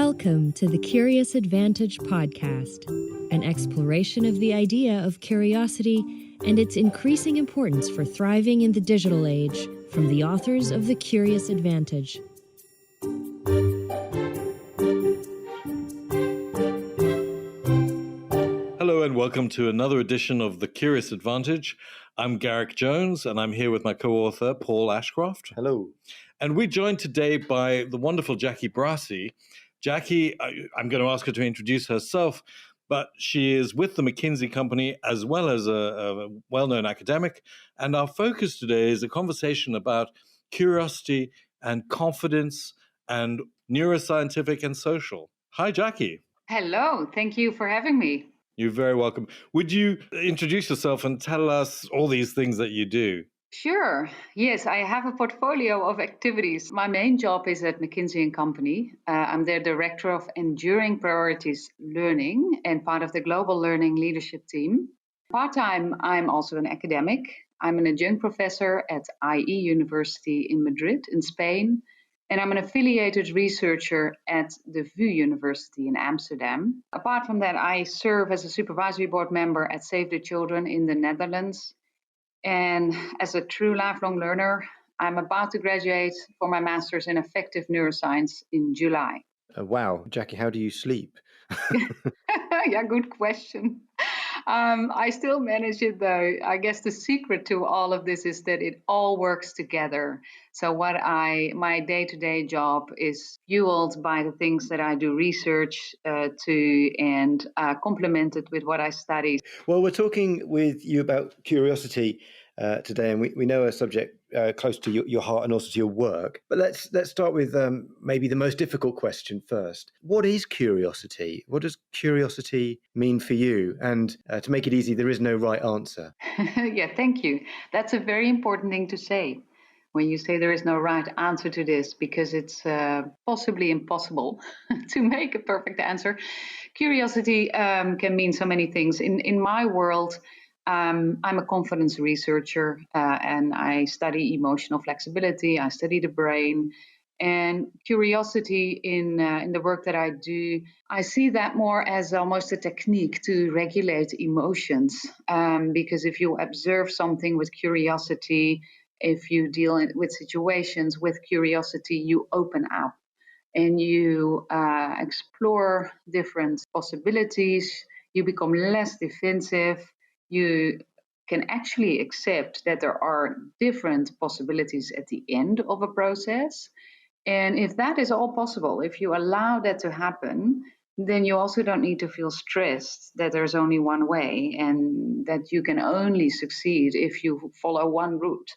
Welcome to the Curious Advantage podcast, an exploration of the idea of curiosity and its increasing importance for thriving in the digital age from the authors of The Curious Advantage. Hello and welcome to another edition of The Curious Advantage. I'm Garrick Jones and I'm here with my co-author, Paul Ashcroft. Hello. And we're joined today by the wonderful Jacqui Brassey. Jacqui, I'm going to ask her to introduce herself, but she is with the McGinty company as well as a well-known academic. And our focus today is a conversation about curiosity and confidence and neuroscientific and social. Hi, Jacqui. Hello. Thank you for having me. You're very welcome. Would you introduce yourself and tell us all these things that you do? Sure. Yes, I have a portfolio of activities. My main job is at McGinty & Company. I'm their Director of Enduring Priorities Learning and part of the Global Learning Leadership Team. Part-time, I'm also an academic. I'm an adjunct professor at IE University in Madrid in Spain, and I'm an affiliated researcher at the VU University in Amsterdam. Apart from that, I serve as a supervisory board member at Save the Children in the Netherlands. And as a true lifelong learner, I'm about to graduate for my master's in affective neuroscience in July. Wow. Jacqui, how do you sleep? Yeah, good question. I still manage it though. I guess the secret to all of this is that it all works together. So my day-to-day job is fueled by the things that I do research to and complemented with what I study. Well, we're talking with you about curiosity today, and we know a subject close to your heart and also to your work. But let's start with maybe the most difficult question first. What is curiosity? What does curiosity mean for you? And to make it easy, there is no right answer. Yeah, thank you. That's a very important thing to say when you say there is no right answer to this, because it's possibly impossible to make a perfect answer. Curiosity can mean so many things. In my world, I'm a confidence researcher and I study emotional flexibility. I study the brain. And curiosity in the work that I do, I see that more as almost a technique to regulate emotions. Because if you observe something with curiosity, if you deal with situations with curiosity, you open up and you explore different possibilities. You become less defensive. You can actually accept that there are different possibilities at the end of a process. And if that is all possible, if you allow that to happen, then you also don't need to feel stressed that there's only one way and that you can only succeed if you follow one route.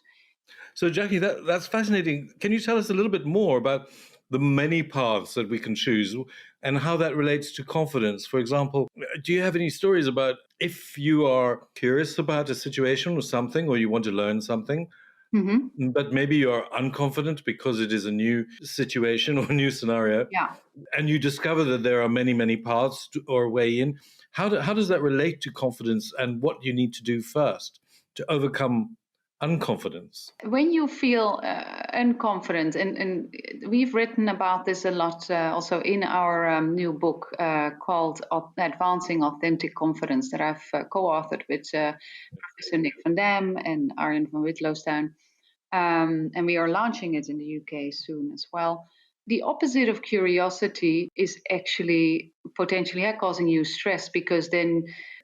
So, Jacqui, that's fascinating. Can you tell us a little bit more about the many paths that we can choose and how that relates to confidence? For example, do you have any stories about if you are curious about a situation or something, or you want to learn something, but maybe you're unconfident because it is a new situation or a new scenario, and you discover that there are many, many paths or way in? How does that relate to confidence and what you need to do first to overcome unconfidence? When you feel unconfident, and we've written about this a lot also in our new book called Advancing Authentic Confidence that I've co-authored with Professor Nick van Dam and Arjen van Witloostuin. And we are launching it in the UK soon as well. The opposite of curiosity is actually potentially causing you stress, because then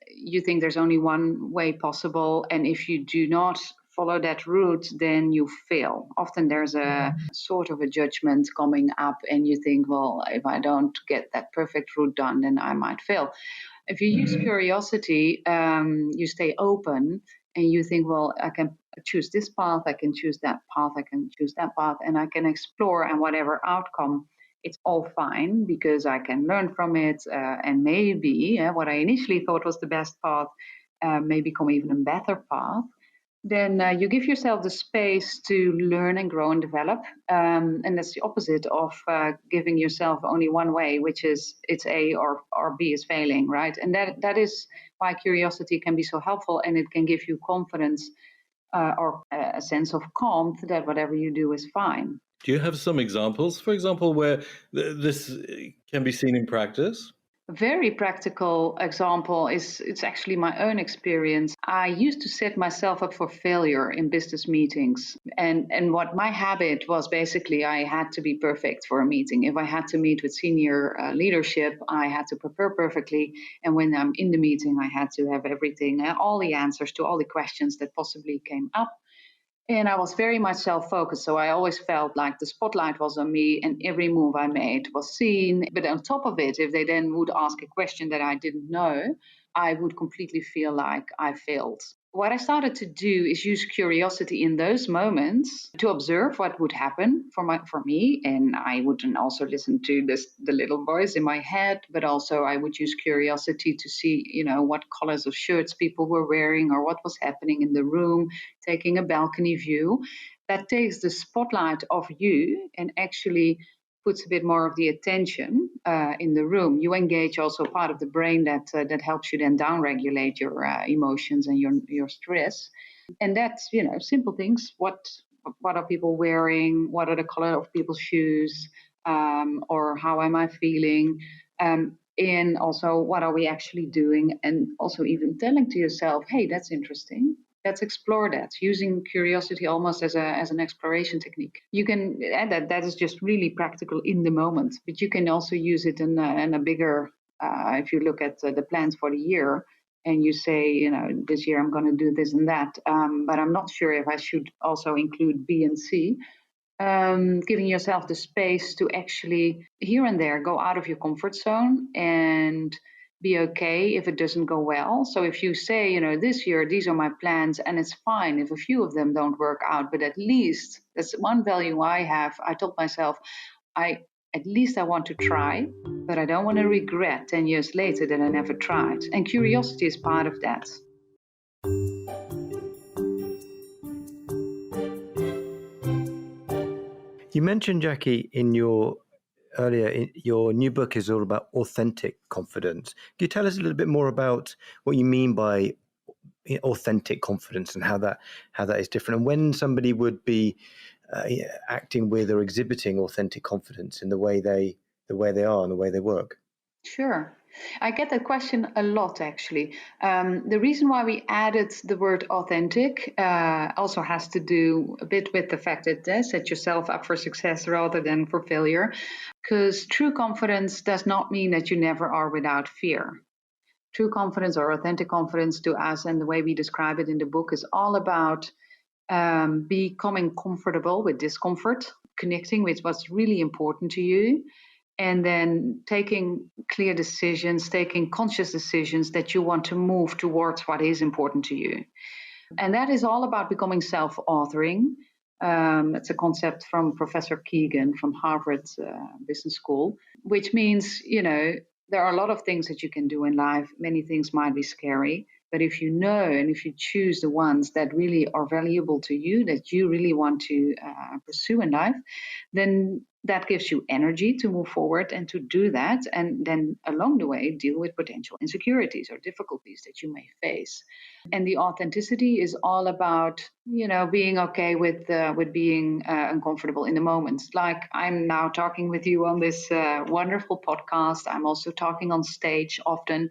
you think there's only one way possible. And if you do not follow that route, then you fail. Often there's a sort of a judgment coming up and you think, well, if I don't get that perfect route done, then I might fail. If you use curiosity, you stay open and you think, well, I can choose this path, I can choose that path, I can choose that path, and I can explore, and whatever outcome, it's all fine because I can learn from it, and maybe what I initially thought was the best path may become even a better path. Then you give yourself the space to learn and grow and develop. And that's the opposite of giving yourself only one way, which is it's A or B is failing, right? And that is why curiosity can be so helpful, and it can give you confidence or a sense of calm that whatever you do is fine. Do you have some examples, for example, where this can be seen in practice? A very practical example is it's actually my own experience. I used to set myself up for failure in business meetings. And what my habit was, basically, I had to be perfect for a meeting. If I had to meet with senior leadership, I had to prepare perfectly. And when I'm in the meeting, I had to have everything, all the answers to all the questions that possibly came up. And I was very much self-focused, so I always felt like the spotlight was on me and every move I made was seen. But on top of it, if they then would ask a question that I didn't know, I would completely feel like I failed. What I started to do is use curiosity in those moments to observe what would happen for me. And I would also listen to the little voice in my head, but also I would use curiosity to see, what colors of shirts people were wearing or what was happening in the room, taking a balcony view. That takes the spotlight off you and actually puts a bit more of the attention in the room. You engage also part of the brain that helps you then downregulate your emotions and your stress. And that's, simple things. What are people wearing? What are the color of people's shoes? Or how am I feeling? And also, what are we actually doing? And also even telling to yourself, hey, that's interesting. Let's explore that, using curiosity almost as an exploration technique. You can add that is just really practical in the moment, but you can also use it in a bigger, if you look at the plans for the year and you say, this year I'm going to do this and that, but I'm not sure if I should also include B and C. Giving yourself the space to actually here and there go out of your comfort zone and be okay if it doesn't go well. So if you say, this year, these are my plans, and it's fine if a few of them don't work out, but at least that's one value I have. I told myself, at least I want to try, but I don't want to regret 10 years later that I never tried. And curiosity is part of that. You mentioned, Jacqui, your new book is all about authentic confidence. Can you tell us a little bit more about what you mean by authentic confidence and how that is different, and when somebody would be acting with or exhibiting authentic confidence in the way they are and the way they work? Sure. I get that question a lot, actually. The reason why we added the word authentic also has to do a bit with the fact that set yourself up for success rather than for failure. Because true confidence does not mean that you never are without fear. True confidence or authentic confidence to us, and the way we describe it in the book, is all about becoming comfortable with discomfort, connecting with what's really important to you, and then taking clear decisions, taking conscious decisions that you want to move towards what is important to you. And that is all about becoming self-authoring. It's a concept from Professor Keegan from Harvard Business School, which means, there are a lot of things that you can do in life. Many things might be scary, but if you know and if you choose the ones that really are valuable to you, that you really want to pursue in life, then that gives you energy to move forward and to do that. And then along the way, deal with potential insecurities or difficulties that you may face. And the authenticity is all about, being okay with being uncomfortable in the moment. Like I'm now talking with you on this wonderful podcast. I'm also talking on stage often.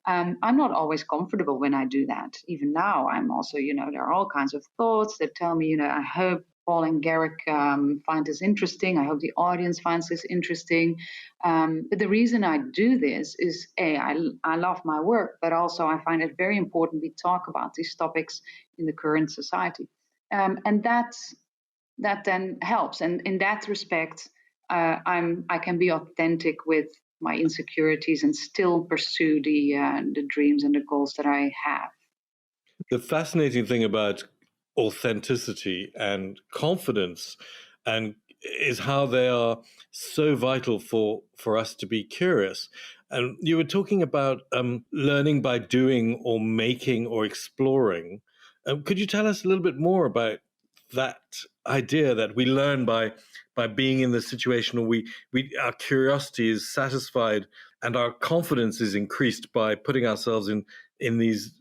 I'm not always comfortable when I do that. Even now, I'm also, there are all kinds of thoughts that tell me, I hope Paul and Garrick find this interesting. I hope the audience finds this interesting. But the reason I do this is, I love my work, but also I find it very important we talk about these topics in the current society. And that then helps. And in that respect, I can be authentic with my insecurities and still pursue the dreams and the goals that I have. The fascinating thing about authenticity and confidence and is how they are so vital for us to be curious. And you were talking about learning by doing or making or exploring. Could you tell us a little bit more about that idea that we learn by being in the situation, or our curiosity is satisfied and our confidence is increased by putting ourselves in in these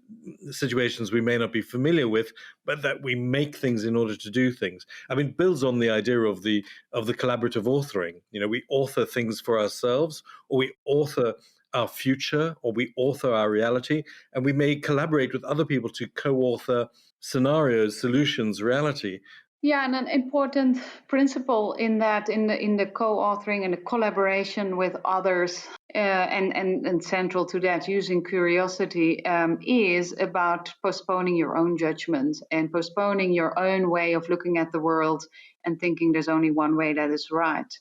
situations we may not be familiar with, but that we make things in order to do things. I mean, builds on the idea of the collaborative authoring. We author things for ourselves, or we author our future, or we author our reality, and we may collaborate with other people to co-author scenarios, solutions, reality. Yeah, and an important principle in that, in the co-authoring and the collaboration with others, and central to that, using curiosity, is about postponing your own judgment and postponing your own way of looking at the world and thinking there's only one way that is right.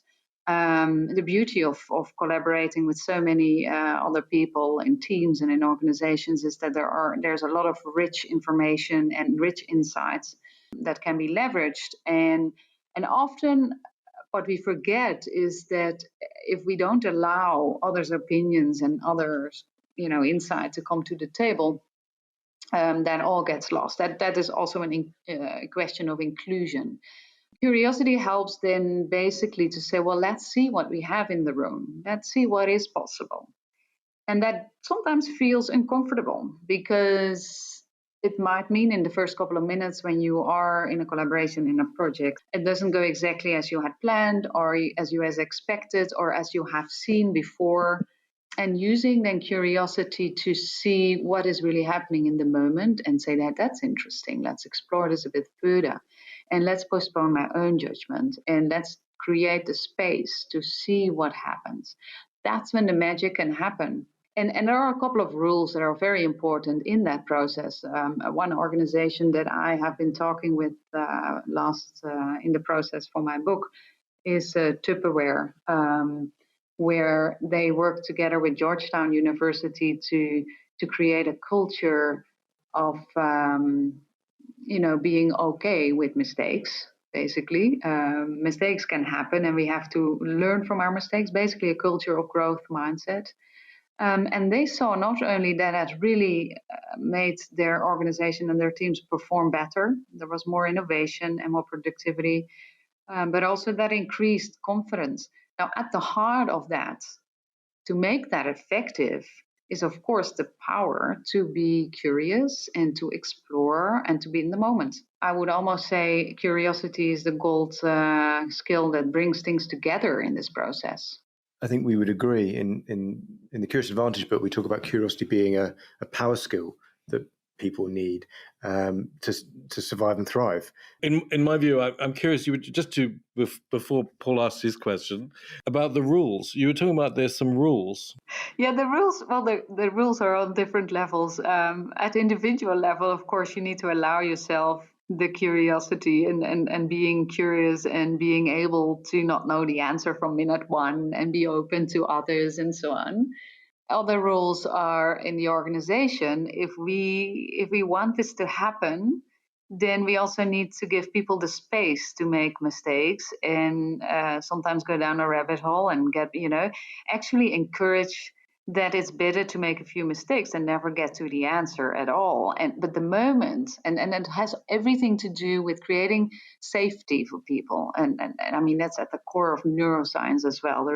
The beauty of collaborating with so many other people in teams and in organizations is that there's a lot of rich information and rich insights that can be leveraged, and often what we forget is that if we don't allow others' opinions and others insight to come to the table, then all gets lost. That is also a question of inclusion. Curiosity helps then basically to say, well, let's see what we have in the room, let's see what is possible. And that sometimes feels uncomfortable, because it might mean in the first couple of minutes when you are in a collaboration in a project, it doesn't go exactly as you had planned, or as you had expected, or as you have seen before. And using then curiosity to see what is really happening in the moment and say that's interesting, let's explore this a bit further, and let's postpone my own judgment, and let's create the space to see what happens. That's when the magic can happen. And there are a couple of rules that are very important in that process. One organization that I have been talking with in the process for my book is Tupperware, where they work together with Georgetown University to create a culture of being okay with mistakes. Basically, mistakes can happen, and we have to learn from our mistakes. Basically, a culture of growth mindset. And they saw not only that it really made their organization and their teams perform better, there was more innovation and more productivity, but also that increased confidence. Now, at the heart of that, to make that effective, is of course the power to be curious and to explore and to be in the moment. I would almost say curiosity is the gold skill that brings things together in this process. I think we would agree. In the Curious Advantage book, we talk about curiosity being a power skill that people need to survive and thrive. In my view, I'm curious, you were just before Paul asked his question about the rules. You were talking about there's some rules. Yeah, the rules, well, the rules are on different levels. At individual level, of course, you need to allow yourself the curiosity and being curious and being able to not know the answer from minute one and be open to others and so on. Other rules are in the organization. If we want this to happen, then we also need to give people the space to make mistakes and sometimes go down a rabbit hole and actually encourage that it's better to make a few mistakes and never get to the answer at all. But the moment, and it has everything to do with creating safety for people. And I mean, that's at the core of neuroscience as well.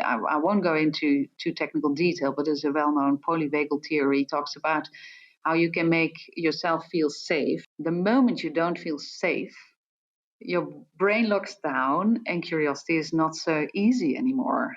I won't go into too technical detail, but there's a well-known polyvagal theory, talks about how you can make yourself feel safe. The moment you don't feel safe, your brain locks down and curiosity is not so easy anymore.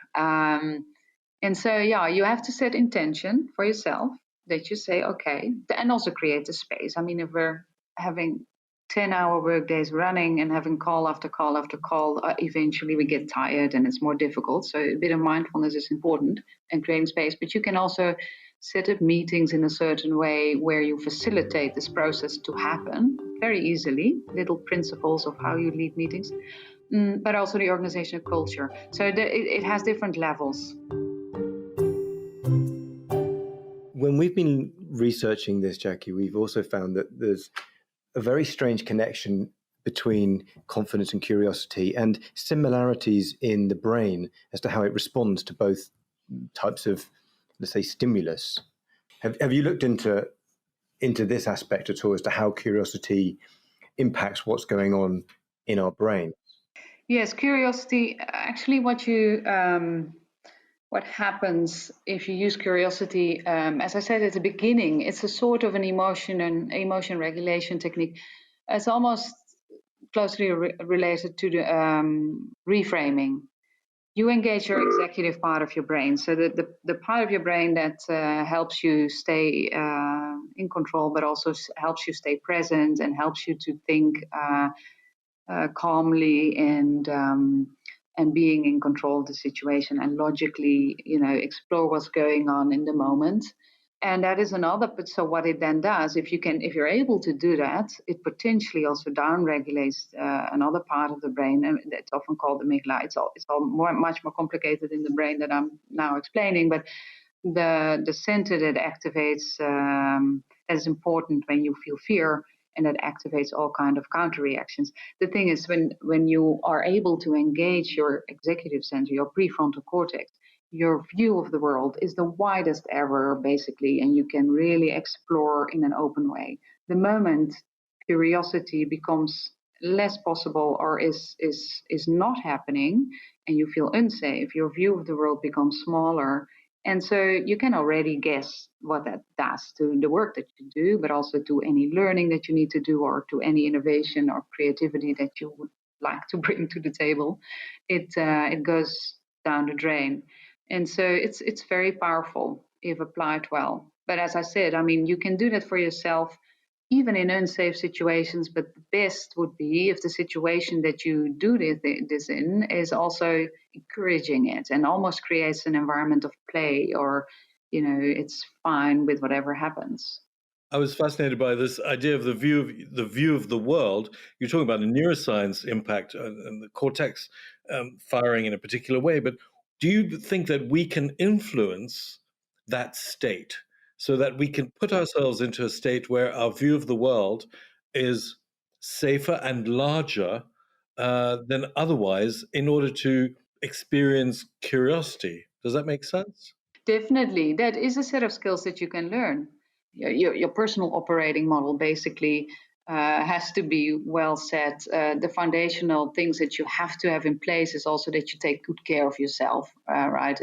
And so, you have to set intention for yourself that you say, okay, and also create the space. I mean, if we're having 10-hour workdays running and having call after call after call, eventually we get tired and it's more difficult. So a bit of mindfulness is important and creating space. But you can also set up meetings in a certain way where you facilitate this process to happen very easily, little principles of how you lead meetings, but also the organizational culture. So it has different levels. When we've been researching this, Jacqui, we've also found that there's a very strange connection between confidence and curiosity and similarities in the brain as to how it responds to both types of, let's say, stimulus. Have you looked into this aspect at all as to how curiosity impacts what's going on in our brain? Yes, curiosity, actually what you what happens if you use curiosity, as I said at the beginning, it's a sort of an emotion regulation technique. It's almost closely related to the reframing. You engage your executive part of your brain, so the part of your brain that helps you stay in control, but also helps you stay present and helps you to think calmly and being in control of the situation and logically, explore what's going on in the moment. And that is another. So what it then does, if you're able to do that, it potentially also downregulates another part of the brain, and it's often called the amygdala. It's all much more complicated in the brain that I'm now explaining, but the center that activates that is important when you feel fear, and that activates all kind of counter reactions. The thing is, when you are able to engage your executive center, your prefrontal cortex, your view of the world is the widest ever, basically, and you can really explore in an open way. The moment curiosity becomes less possible or is not happening, and you feel unsafe, your view of the world becomes smaller. And so you can already guess what that does to the work that you do, but also to any learning that you need to do, or to any innovation or creativity that you would like to bring to the table. It goes down the drain. And so it's very powerful if applied well. But as I said, I mean, you can do that for yourself, even in unsafe situations. But the best would be if the situation that you do this in is also encouraging it and almost creates an environment of play, or, it's fine with whatever happens. I was fascinated by this idea of the view of the world. You're talking about the neuroscience impact and the cortex firing in a particular way, but do you think that we can influence that state so that we can put ourselves into a state where our view of the world is safer and larger than otherwise in order to experience curiosity? Does that make sense? Definitely. That is a set of skills that you can learn. Your personal operating model basically has to be well set. The foundational things that you have to have in place is also that you take good care of yourself, right?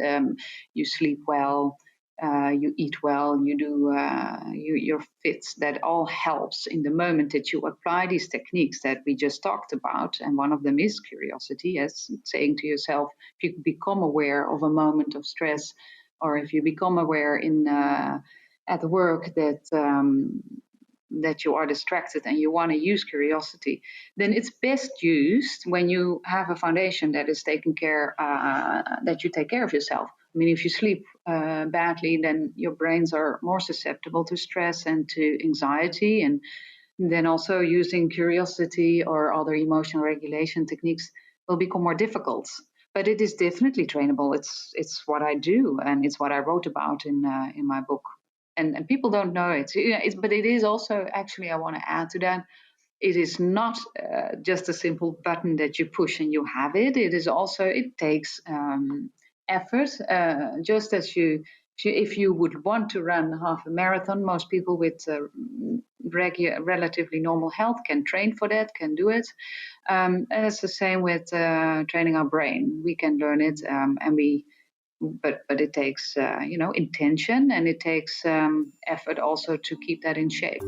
You sleep well, you eat well, you're fit. That all helps in the moment that you apply these techniques that we just talked about. And one of them is curiosity, as saying to yourself, if you become aware of a moment of stress, or if you become aware at work that you are distracted and you want to use curiosity, then it's best used when you have a foundation that is taken care, that you take care of yourself. I mean, if you sleep badly, then your brains are more susceptible to stress and to anxiety, and then also using curiosity or other emotional regulation techniques will become more difficult. But it is definitely trainable. It's what I do, and it's what I wrote about in my book. And people don't know it. But it is also, actually, I want to add to that, it is not just a simple button that you push and you have it. It is also, it takes effort. Just as if you would want to run half a marathon, most people with relatively normal health can train for that, can do it. And it's the same with training our brain. We can learn it, but it takes intention, and it takes effort also to keep that in shape.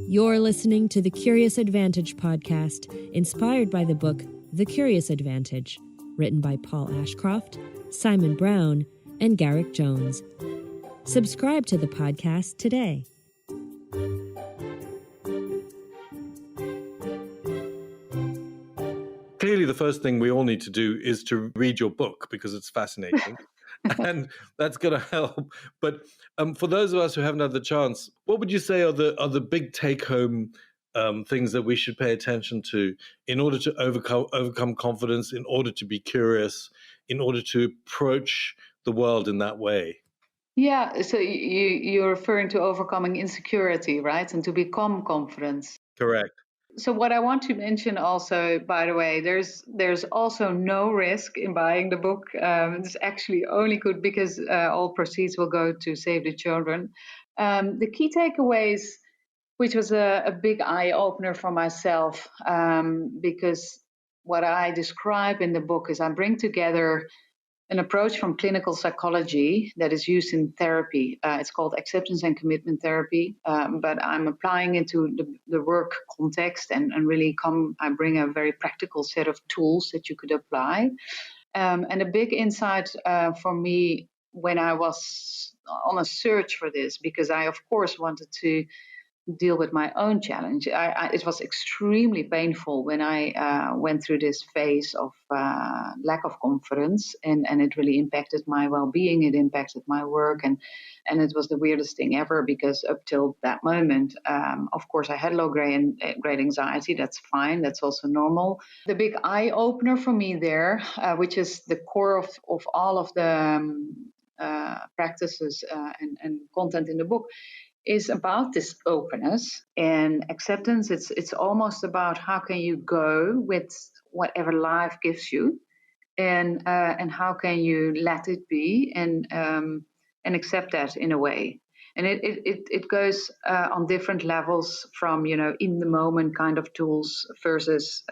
You're listening to the Curious Advantage podcast, inspired by the book The Curious Advantage, written by Paul Ashcroft, Simon Brown, and Garrick Jones. Subscribe to the podcast today. Clearly, the first thing we all need to do is to read your book because it's fascinating. And that's going to help. But for those of us who haven't had the chance, what would you say are the big take-home things that we should pay attention to in order to overcome confidence, in order to be curious, in order to approach the world in that way? Yeah, so you're referring to overcoming insecurity, right? And to become confident. Correct. So what I want to mention also, by the way, there's also no risk in buying the book. It's actually only good because all proceeds will go to Save the Children. The key takeaways which was a big eye-opener for myself, because what I describe in the book is I bring together an approach from clinical psychology that is used in therapy. It's called acceptance and commitment therapy, but I'm applying it to the work context and really I bring a very practical set of tools that you could apply. And a big insight for me when I was on a search for this, because I, of course, wanted to deal with my own challenge. It was extremely painful when I went through this phase of lack of confidence, and it really impacted my well-being. It impacted my work, and it was the weirdest thing ever, because up till that moment, of course, I had low-grade anxiety. That's fine. That's also normal. The big eye-opener for me there, which is the core of all of the practices and content in the book, is about this openness and acceptance. It's almost about how can you go with whatever life gives you, and how can you let it be and accept that in a way. And it goes on different levels, from in the moment kind of tools versus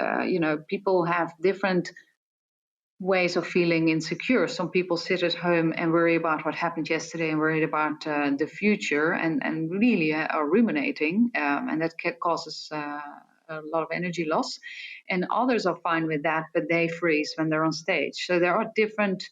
people have different ways of feeling insecure. Some people sit at home and worry about what happened yesterday and worried about the future, and really are ruminating, and that causes a lot of energy loss. And others are fine with that, but they freeze when they're on stage. So there are different,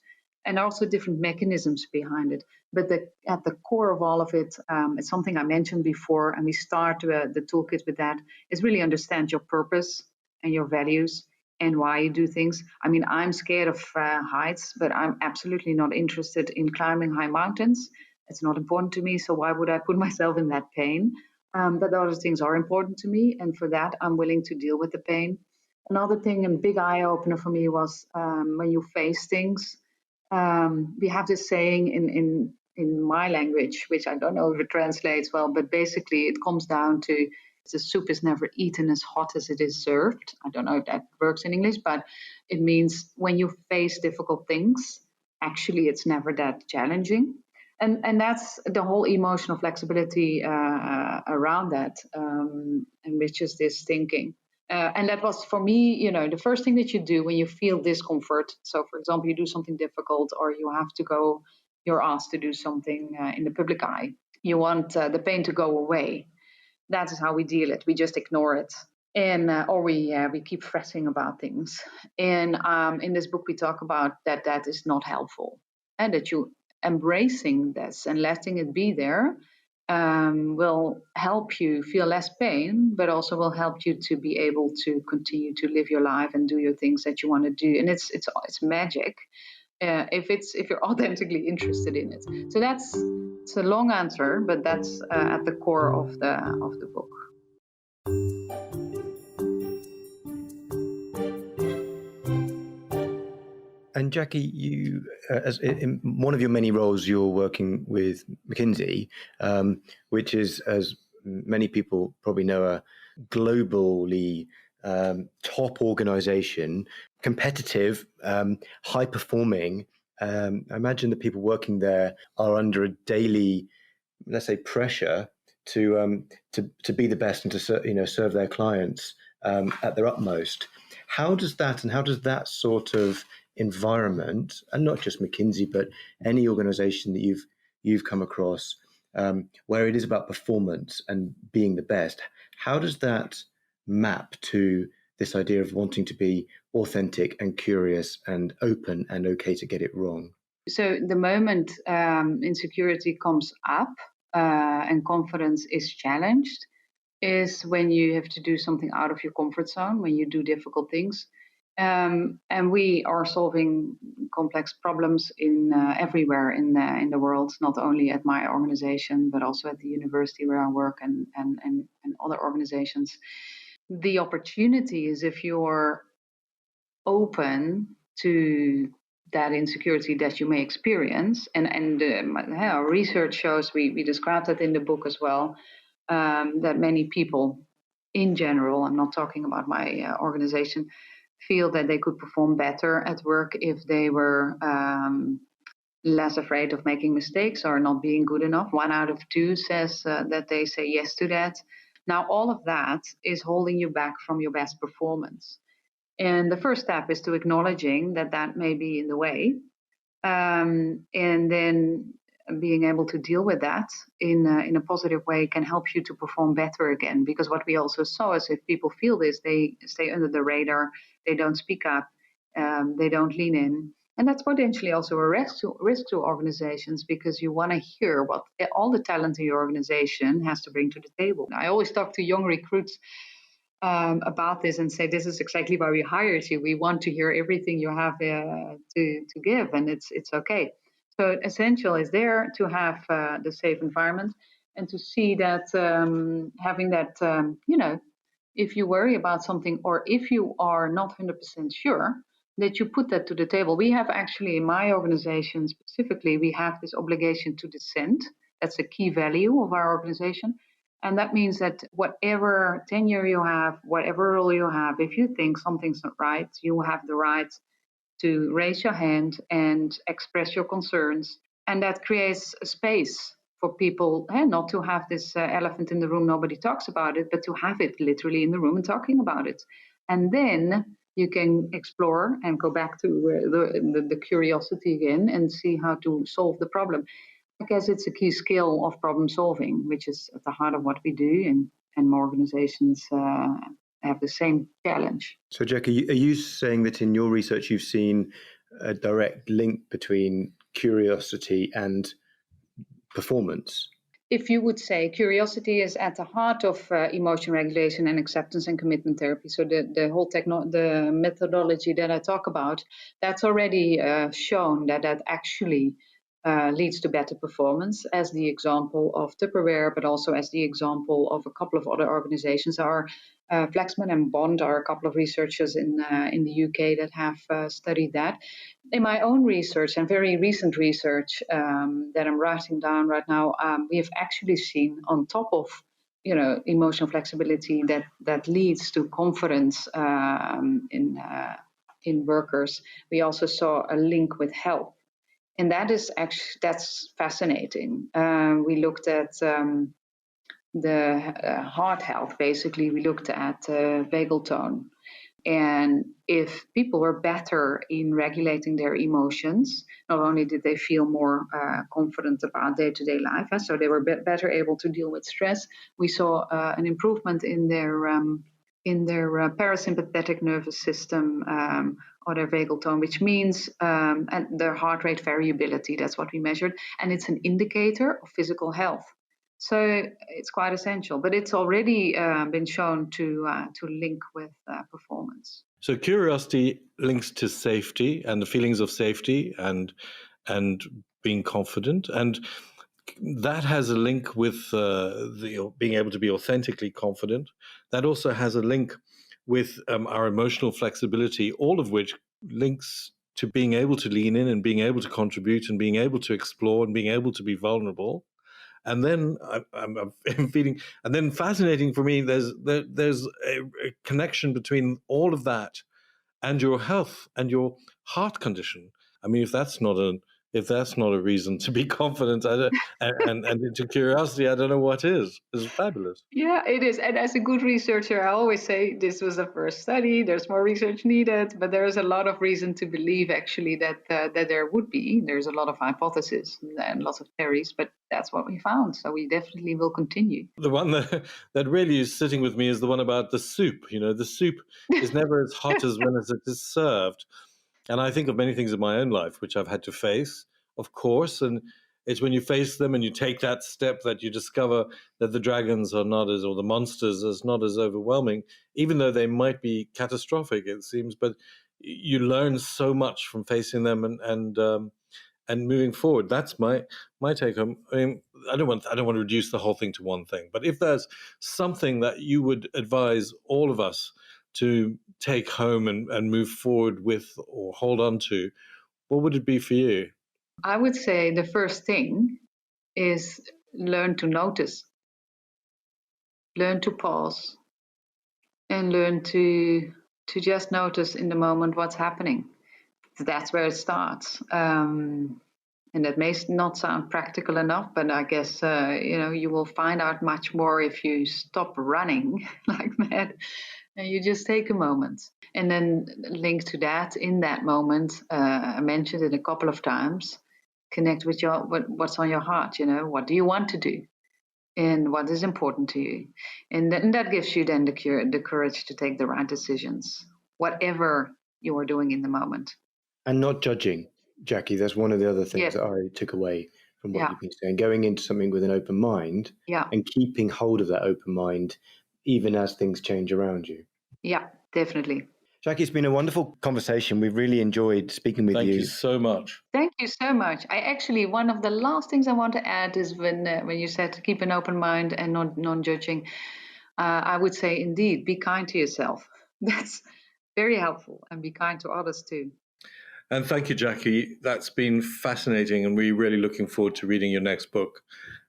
and also different mechanisms behind it. But at the core of all of it, it's something I mentioned before, and we start the toolkit with that, is really understand your purpose and your values and why you do things. I mean, I'm scared of heights, but I'm absolutely not interested in climbing high mountains. It's not important to me, so why would I put myself in that pain? But other things are important to me, and for that, I'm willing to deal with the pain. Another thing, a big eye-opener for me, was when you face things. We have this saying in my language, which I don't know if it translates well, but basically it comes down to, the soup is never eaten as hot as it is served. I don't know if that works in English, but it means when you face difficult things, actually it's never that challenging. And that's the whole emotional flexibility around that, enriches this thinking. And that was, for me, the first thing that you do when you feel discomfort. So, for example, you do something difficult, or you're asked to do something in the public eye. You want the pain to go away. That is how we deal it. We just ignore it, and or we keep fretting about things. And in this book, we talk about that is not helpful, and that you embracing this and letting it be there will help you feel less pain, but also will help you to be able to continue to live your life and do your things that you want to do. And it's magic if you're authentically interested in it. So it's a long answer, but that's at the core of the book. And Jacqui, you, as in one of your many roles, you're working with McGinty, which is, as many people probably know, a globally top organization, competitive, high performing. I imagine the people working there are under a daily, let's say, pressure to be the best and to serve their clients at their utmost. How does that sort of environment, and not just McKinsey, but any organization that you've come across, where it is about performance and being the best, how does that map to this idea of wanting to be authentic and curious and open and okay to get it wrong? So the moment insecurity comes up and confidence is challenged is when you have to do something out of your comfort zone, when you do difficult things. And we are solving complex problems everywhere in the world, not only at my organization, but also at the university where I work and other organizations. The opportunity is if you're open to that insecurity that you may experience, and our research shows, we described that in the book as well, that many people in general, I'm not talking about my organization, feel that they could perform better at work if they were less afraid of making mistakes or not being good enough. 1 out of 2 says that they say yes to that. Now, all of that is holding you back from your best performance. And the first step is to acknowledging that that may be in the way, and then being able to deal with that in a positive way can help you to perform better again. Because what we also saw is if people feel this, they stay under the radar, they don't speak up, they don't lean in. And that's potentially also a risk to organizations, because you want to hear what all the talent in your organization has to bring to the table. I always talk to young recruits about this and say, this is exactly why we hired you. We want to hear everything you have to give, and it's okay. So essential is there to have the safe environment, and to see that having that, if you worry about something, or if you are not 100% sure, that you put that to the table. We have actually, in my organization specifically, we have this obligation to dissent. That's a key value of our organization. And that means that whatever tenure you have, whatever role you have, if you think something's not right, you have the right to raise your hand and express your concerns. And that creates a space for people, not to have this elephant in the room, nobody talks about it, but to have it literally in the room and talking about it. And then you can explore and go back to the curiosity again and see how to solve the problem. I guess it's a key skill of problem solving, which is at the heart of what we do, and more organizations have the same challenge. So, Jacqui, are you saying that in your research you've seen a direct link between curiosity and performance? If you would say curiosity is at the heart of emotion regulation and acceptance and commitment therapy, so the whole the methodology that I talk about, that's already shown that actually leads to better performance, as the example of Tupperware, but also as the example of a couple of other organizations are. Flaxman and Bond are a couple of researchers in the UK that have studied that. In my own research and very recent research that I'm writing down right now, we have actually seen, on top of emotional flexibility, that leads to confidence in workers. We also saw a link with health. And that's fascinating. We looked at the heart health. Basically, we looked at vagal tone. And if people were better in regulating their emotions, not only did they feel more confident about day-to-day life, so they were better able to deal with stress, we saw an improvement in their parasympathetic nervous system, or their vagal tone, which means and their heart rate variability. That's what we measured, and it's an indicator of physical health. So it's quite essential, but it's already been shown to link with performance. So curiosity links to safety and the feelings of safety and being confident, and that has a link with being able to be authentically confident. That also has a link with our emotional flexibility, all of which links to being able to lean in and being able to contribute and being able to explore and being able to be vulnerable. And then I'm feeling, and then fascinating for me, there's a connection between all of that and your health and your heart condition. I mean, if that's not a reason to be confident and into curiosity, I don't know what is. It's fabulous. Yeah, it is. And as a good researcher, I always say this was the first study. There's more research needed, but there is a lot of reason to believe actually that there would be. There's a lot of hypotheses and lots of theories, but that's what we found. So we definitely will continue. The one that really is sitting with me is the one about the soup. The soup is never as hot as when it is served. And I think of many things in my own life which I've had to face, of course, and it's when you face them and you take that step that you discover that the dragons are not or the monsters is not as overwhelming, even though they might be catastrophic, it seems. But you learn so much from facing them and moving forward. That's my take home. I mean, I don't want to reduce the whole thing to one thing, but if there's something that you would advise all of us to take home and move forward with or hold on to, what would it be for you? I would say the first thing is learn to notice, learn to pause, and learn to just notice in the moment what's happening. That's where it starts. And that may not sound practical enough, but I guess, you will find out much more if you stop running like mad and you just take a moment. And then linked to that, in that moment, I mentioned it a couple of times, connect with what's on your heart, what do you want to do? And what is important to you? And that gives you then the courage to take the right decisions, whatever you are doing in the moment. And not judging, Jacqui. That's one of the other things that I took away from what you've been saying. Going into something with an open mind and keeping hold of that open mind, even as things change around you. Yeah, definitely. Jacqui, it's been a wonderful conversation. We've really enjoyed speaking with you. Thank you so much. Thank you so much. One of the last things I want to add is when you said to keep an open mind and non-judging, I would say, indeed, be kind to yourself. That's very helpful, and be kind to others too. And thank you, Jacqui. That's been fascinating, and we're really looking forward to reading your next book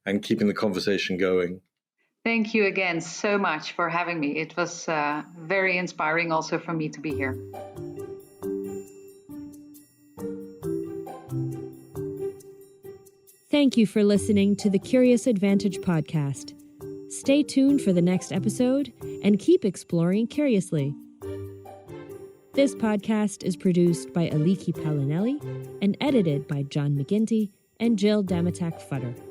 and keeping the conversation going. Thank you again so much for having me. It was very inspiring also for me to be here. Thank you for listening to the Curious Advantage podcast. Stay tuned for the next episode and keep exploring curiously. This podcast is produced by Aliki Paolinelis and edited by John McGinty and Jill Damatac-Futter.